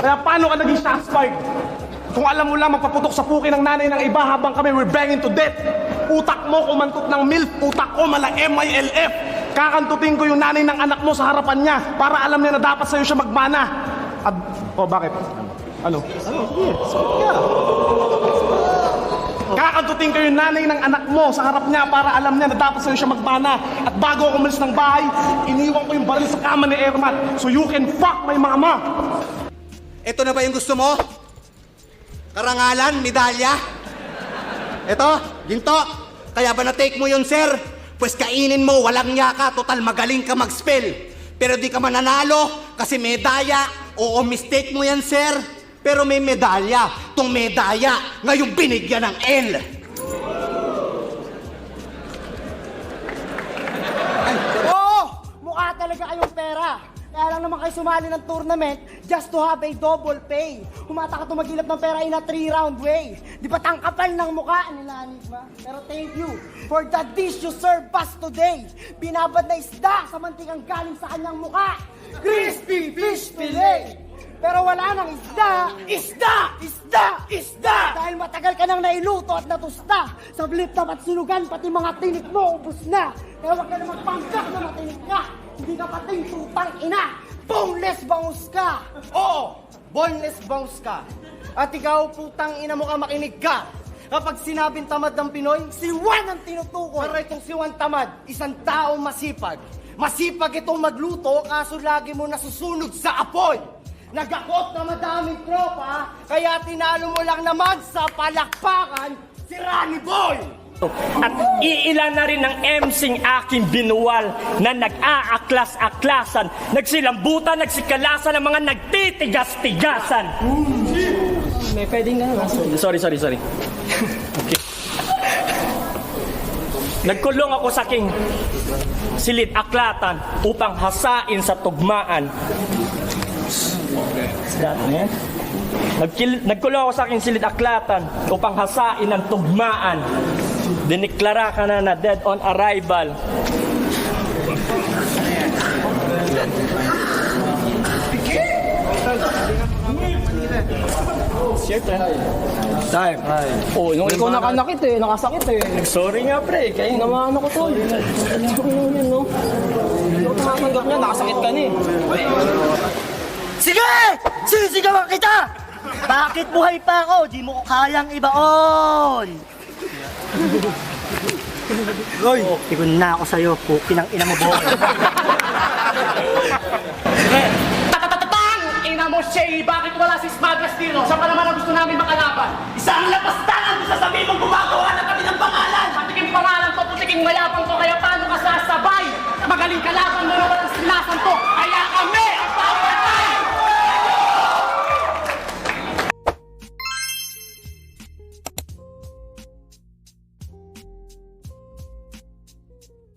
Kaya paano ka naging satisfied? Kung alam mo lang magpaputok sa puki ng nanay ng iba habang kami we're banging to death. Utak mo kumantot ng MILF, utak ko mala MILF. Kakantutin ko yung nanay ng anak mo sa harapan niya para alam niya na dapat sa'yo siya magmana. At, bakit? Ano? Kakantutin ko yung nanay ng anak mo sa harap niya para alam niya na dapat sa'yo siya magmana. At bago ako umalis ng bahay, iniwan ko yung baril sa kama ni Ermat so you can fuck my mama. Ito na ba yung gusto mo? Karangalan, medalya? Ito, ginto. Kaya ba na-take mo yun, sir? Pues kainin mo, walang niya ka. Total, magaling ka mag-spell. Pero di ka mananalo kasi medalya. Oo, mistake mo yan, sir. Pero may medalya. Tong medalya, ngayong binigyan ng L. Oo! Mukha talaga kayong pera. Kaya lang naman kayo sumali ng tournament just to have a double pay. Humata ka tumagilap ng pera in a 3-round way. Di ba tangkapal ng mukha nila, ba? Pero thank you for the dish you serve us today. Binabad na isda sa mantikang galing sa kanyang mukha. Crispy fish fillet! Pero wala nang isda! Isda! Isda! Isda! Dahil matagal ka nang nailuto at natusta. Sa blip-top at sunugan, pati mga tinik mo, ubus na. Kaya huwag ka na magpanggap na matinik ka. Hindi ka pating tutang ina. Boneless bangus ka! Oo! Boneless bangus ka. At ikaw, putang ina mo ka, makinig ka. Kapag sinabing tamad ng Pinoy, si Juan ang tinutukoy. Pero itong si Juan Tamad, isang taong masipag. Masipag itong magluto, kaso lagi mo nasusunog sa apoy. Nagakot na madaming tropa, kaya tinalo mo lang naman sa palakpakan si Rani Boy! At iilan na rin ng MCing aking binuwal na nag-aaklas-aklasan, nagsilambutan, nagsikalasan ng mga nagtitigas-tigasan. May pwedeng na. Sorry. Okay. Nagkulong ako sa aking silid-aklatan upang hasain sa tugmaan. Nagkulong ako sa aking silid-aklatan upang hasain ang tugmaan. Diniklara ka na dead on arrival. Time. Oh, nung ikaw nakanakit eh, nakasakit eh. Sorry nga pre, kaya Naman ako tol. Yun, no? Hindi ko tumatanggap niya, nakasakit ka na eh. Sige! Sisigawan kita! Bakit buhay pa ako? Di mo ko kayang ibaon! Roy, tigun na ako sa'yo. Pukin ang ina mo, boy. Tatatatang! Ina mo, Shay! Bakit wala si Smadras dito? Siya pa naman ang gusto namin makalaban. Isang lapas